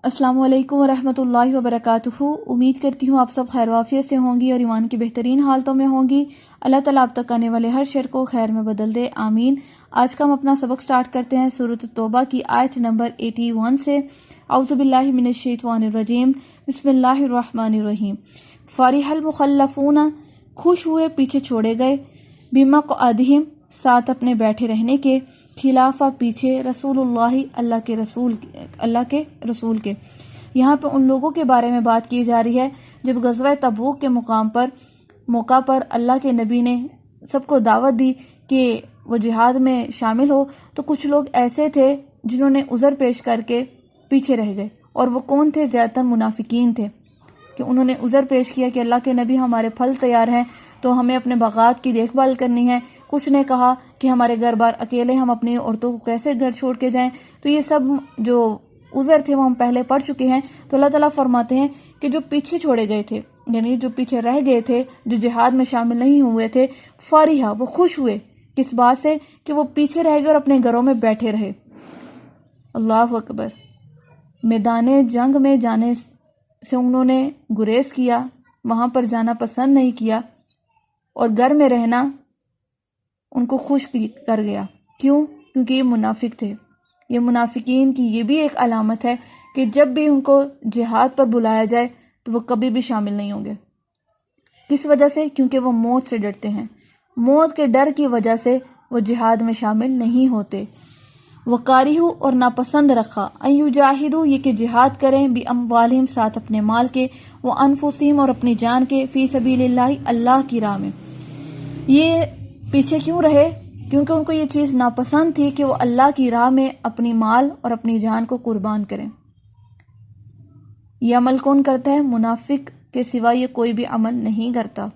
السلام علیکم ورحمۃ اللہ وبرکاتہ۔ امید کرتی ہوں آپ سب خیر وافیت سے ہوں گی اور ایمان کی بہترین حالتوں میں ہوں گی۔ اللہ تعالیٰ آپ تک آنے والے ہر شر کو خیر میں بدل دے، آمین۔ آج کا ہم اپنا سبق سٹارٹ کرتے ہیں سورۃ التوبہ کی آیت نمبر 81 سے۔ اعوذ باللہ من الشیطان الرجیم، بسم اللہ الرحمن الرحیم۔ فرح المخلفون، خوش ہوئے پیچھے چھوڑے گئے، بمقعدہم، ساتھ اپنے بیٹھے رہنے کے، خلافہ پیچھے، رسول اللہ کے رسول کے۔ یہاں پہ ان لوگوں کے بارے میں بات کی جا رہی ہے جب غزوہ تبوک کے موقع پر اللہ کے نبی نے سب کو دعوت دی کہ وہ جہاد میں شامل ہو، تو کچھ لوگ ایسے تھے جنہوں نے عذر پیش کر کے پیچھے رہ گئے، اور وہ کون تھے؟ زیادہ تر منافقین تھے کہ انہوں نے عذر پیش کیا کہ اللہ کے نبی ہمارے پھل تیار ہیں تو ہمیں اپنے باغات کی دیکھ بھال کرنی ہے۔ کچھ نے کہا کہ ہمارے گھر بار اکیلے، ہم اپنی عورتوں کو کیسے گھر چھوڑ کے جائیں۔ تو یہ سب جو عذر تھے وہ ہم پہلے پڑھ چکے ہیں۔ تو اللہ تعالیٰ فرماتے ہیں کہ جو پیچھے چھوڑے گئے تھے، یعنی جو پیچھے رہ گئے تھے، جو جہاد میں شامل نہیں ہوئے تھے، فارحہ، وہ خوش ہوئے کس بات سے؟ کہ وہ پیچھے رہ گئے اور اپنے گھروں میں بیٹھے رہے۔ اللہ اکبر۔ میدان جنگ میں جانے سے انہوں نے گریز کیا، وہاں پر جانا پسند نہیں کیا، اور گھر میں رہنا ان کو خوش کر گیا۔ کیوں؟ کیونکہ یہ منافق تھے۔ یہ منافقین کی یہ بھی ایک علامت ہے کہ جب بھی ان کو جہاد پر بلایا جائے تو وہ کبھی بھی شامل نہیں ہوں گے۔ کس وجہ سے؟ کیونکہ وہ موت سے ڈرتے ہیں، موت کے ڈر کی وجہ سے وہ جہاد میں شامل نہیں ہوتے۔ وَقَارِہُ، اور ناپسند رکھا، ان یجاہدوا، یہ کہ جہاد کریں، بِأَمْوَالِہِم، ساتھ اپنے مال کے، وَأَنفُسِہِم، اور اپنی جان کے، فی سبیل اللہ، اللہ کی راہ میں۔ یہ پیچھے کیوں رہے؟ کیونکہ ان کو یہ چیز ناپسند تھی کہ وہ اللہ کی راہ میں اپنی مال اور اپنی جان کو قربان کریں۔ یہ عمل کون کرتا ہے؟ منافق کے سوا یہ کوئی بھی عمل نہیں کرتا۔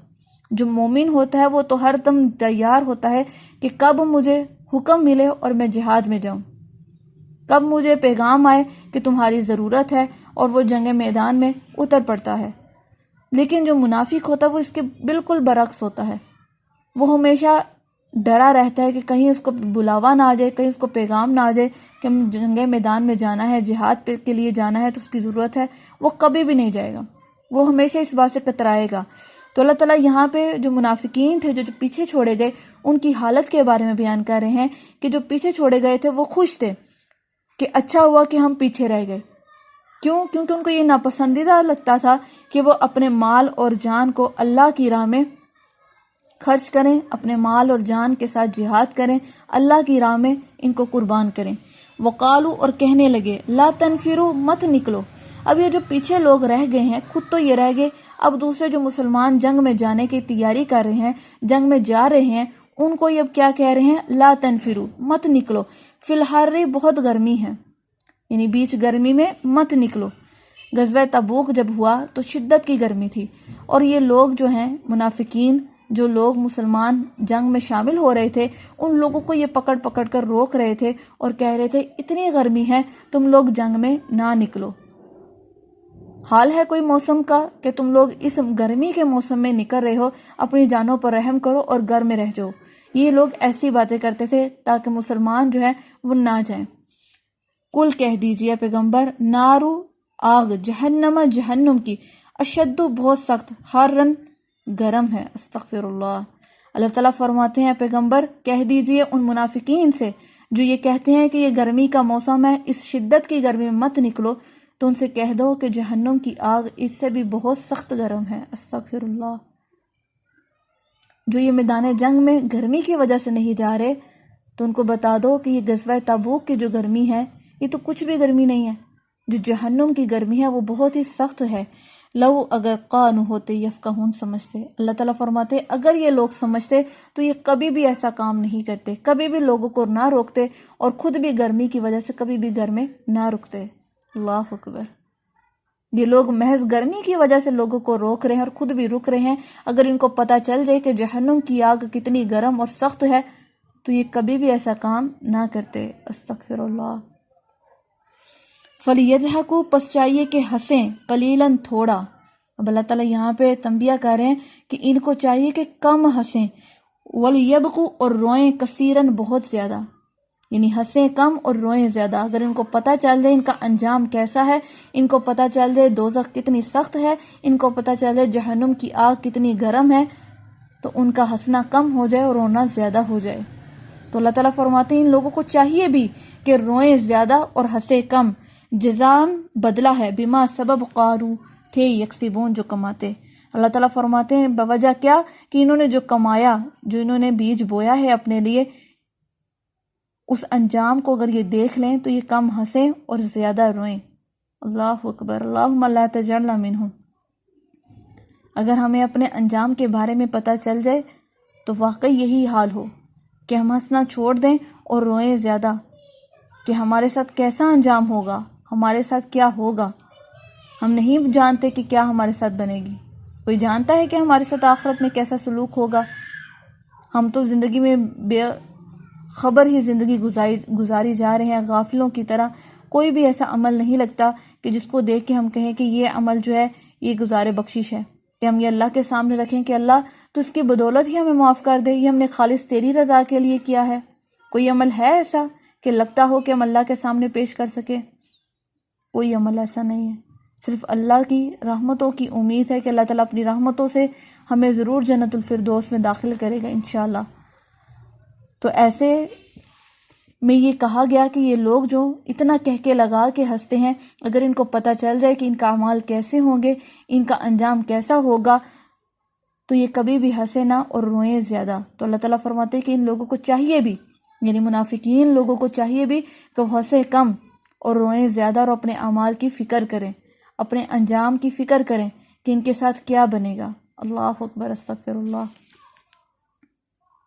جو مومن ہوتا ہے وہ تو ہر دم تیار ہوتا ہے کہ کب مجھے حکم ملے اور میں جہاد میں جاؤں، کب مجھے پیغام آئے کہ تمہاری ضرورت ہے، اور وہ جنگ میدان میں اتر پڑتا ہے۔ لیکن جو منافق ہوتا ہے وہ اس کے بالکل برعکس ہوتا ہے۔ وہ ہمیشہ ڈرا رہتا ہے کہ کہیں اس کو بلاوا نہ آ جائے، کہیں اس کو پیغام نہ آ جائے کہ ہم جنگ میدان میں جانا ہے، جہاد کے لیے جانا ہے، تو اس کی ضرورت ہے، وہ کبھی بھی نہیں جائے گا، وہ ہمیشہ اس بات سے کترائے گا۔ تو اللہ تعالیٰ یہاں پہ جو منافقین تھے، جو پیچھے چھوڑے گئے، ان کی حالت کے بارے میں بیان کر رہے ہیں کہ جو پیچھے چھوڑے گئے تھے وہ خوش تھے کہ اچھا ہوا کہ ہم پیچھے رہ گئے۔ کیوں؟ کیونکہ ان کو یہ ناپسندیدہ لگتا تھا کہ وہ اپنے مال اور جان کو اللہ کی راہ میں خرچ کریں، اپنے مال اور جان کے ساتھ جہاد کریں، اللہ کی راہ میں ان کو قربان کریں۔ وقالو، اور کہنے لگے، لا تنفروا، مت نکلو۔ اب یہ جو پیچھے لوگ رہ گئے ہیں، خود تو یہ رہ گئے، اب دوسرے جو مسلمان جنگ میں جانے کی تیاری کر رہے ہیں، جنگ میں جا رہے ہیں، ان کو یہ اب کیا کہہ رہے ہیں؟ لا تنفروا، مت نکلو، فی الحر، بہت گرمی ہے، یعنی بیچ گرمی میں مت نکلو۔ غزوہ تبوک جب ہوا تو شدت کی گرمی تھی، اور یہ لوگ جو ہیں منافقین، جو لوگ مسلمان جنگ میں شامل ہو رہے تھے، ان لوگوں کو یہ پکڑ پکڑ کر روک رہے تھے اور کہہ رہے تھے اتنی گرمی ہے، تم لوگ جنگ میں نہ نکلو۔ حال ہے کوئی موسم کا کہ تم لوگ اس گرمی کے موسم میں نکل رہے ہو، اپنی جانوں پر رحم کرو اور گھر میں رہ جاؤ۔ یہ لوگ ایسی باتیں کرتے تھے تاکہ مسلمان جو ہے وہ نہ جائیں۔ کل کہہ دیجیے پیغمبر، نارو، آگ، جہنم، جہنم کی، اشد، بہت سخت، حرن، گرم ہے۔ استغفر اللہ۔ اللہ تعالیٰ فرماتے ہیں پیغمبر کہہ دیجئے ان منافقین سے جو یہ کہتے ہیں کہ یہ گرمی کا موسم ہے، اس شدت کی گرمی میں مت نکلو، تو ان سے کہہ دو کہ جہنم کی آگ اس سے بھی بہت سخت گرم ہے۔ استغفر اللہ۔ جو یہ میدان جنگ میں گرمی کی وجہ سے نہیں جا رہے، تو ان کو بتا دو کہ یہ غزوہ تبوک کی جو گرمی ہے، یہ تو کچھ بھی گرمی نہیں ہے۔ جو جہنم کی گرمی ہے وہ بہت ہی سخت ہے۔ لو، اگر قانو ہوتے، یفقہون، سمجھتے۔ اللہ تعالیٰ فرماتے اگر یہ لوگ سمجھتے تو یہ کبھی بھی ایسا کام نہیں کرتے، کبھی بھی لوگوں کو نہ روکتے، اور خود بھی گرمی کی وجہ سے کبھی بھی گھر میں نہ رکتے۔ اللہ اکبر۔ یہ لوگ محض گرمی کی وجہ سے لوگوں کو روک رہے ہیں اور خود بھی رک رہے ہیں۔ اگر ان کو پتہ چل جائے کہ جہنم کی آگ کتنی گرم اور سخت ہے تو یہ کبھی بھی ایسا کام نہ کرتے۔ استغفر اللہ۔ فَلْيَضْحَكُوا، پس چاہیے کہ ہنسیں، قلیلاً، تھوڑا۔ اب اللہ تعالیٰ یہاں پہ تنبیہ کر رہے ہیں کہ ان کو چاہیے کہ کم ہنسیں، وَلْيَبْكُوا، اور روئیں، کثیراً، بہت زیادہ۔ یعنی ہنسیں کم اور روئیں زیادہ. اگر ان کو پتہ چل جائے ان کا انجام کیسا ہے، ان کو پتہ چل جائے دوزخ کتنی سخت ہے، ان کو پتہ چل جائے جہنم کی آگ کتنی گرم ہے، تو ان کا ہنسنا کم ہو جائے اور رونا زیادہ ہو جائے. تو اللہ تعالیٰ فرماتے ہیں ان لوگوں کو چاہیے بھی کہ روئیں زیادہ اور ہنسیں کم. جزان بدلہ ہے بما سبب قارو تھے یکسبون، جو کماتے. اللہ تعالیٰ فرماتے ہیں بوجہ کیا کہ انہوں نے جو کمایا، جو انہوں نے بیج بویا ہے اپنے لیے، اس انجام کو اگر یہ دیکھ لیں تو یہ کم ہنسیں اور زیادہ روئیں. اللہ اکبر. اللہم لا تجعلنا منہم. اگر ہمیں اپنے انجام کے بارے میں پتہ چل جائے تو واقعی یہی حال ہو کہ ہم ہنسنا چھوڑ دیں اور روئیں زیادہ، کہ ہمارے ساتھ کیسا انجام ہوگا، ہمارے ساتھ کیا ہوگا. ہم نہیں جانتے کہ کیا ہمارے ساتھ بنے گی. کوئی جانتا ہے کہ ہمارے ساتھ آخرت میں کیسا سلوک ہوگا؟ ہم تو زندگی میں بے خبر ہی زندگی گزاری جا رہے ہیں غافلوں کی طرح. کوئی بھی ایسا عمل نہیں لگتا کہ جس کو دیکھ کے ہم کہیں کہ یہ عمل جو ہے یہ گزار بخشش ہے، کہ ہم یہ اللہ کے سامنے رکھیں کہ اللہ تو اس کی بدولت ہی ہمیں معاف کر دے، یہ ہم نے خالص تیری رضا کے لیے کیا ہے. کوئی عمل ہے ایسا کہ لگتا ہو کہ ہم اللہ کے سامنے پیش کر سکیں؟ کوئی عمل ایسا نہیں ہے. صرف اللہ کی رحمتوں کی امید ہے کہ اللہ تعالیٰ اپنی رحمتوں سے ہمیں ضرور جنت الفردوس میں داخل کرے گا انشاءاللہ. تو ایسے میں یہ کہا گیا کہ یہ لوگ جو اتنا کہہ کے لگا کے ہنستے ہیں، اگر ان کو پتہ چل جائے کہ ان کا اعمال کیسے ہوں گے، ان کا انجام کیسا ہوگا، تو یہ کبھی بھی ہنسے نہ اور روئیں زیادہ. تو اللہ تعالیٰ فرماتے ہیں کہ ان لوگوں کو چاہیے بھی، یعنی منافقین لوگوں کو چاہیے بھی کہ وہ ہنسے کم اور روئیں زیادہ اور اپنے اعمال کی فکر کریں، اپنے انجام کی فکر کریں کہ ان کے ساتھ کیا بنے گا. اللہ اکبر. استغفر اللہ.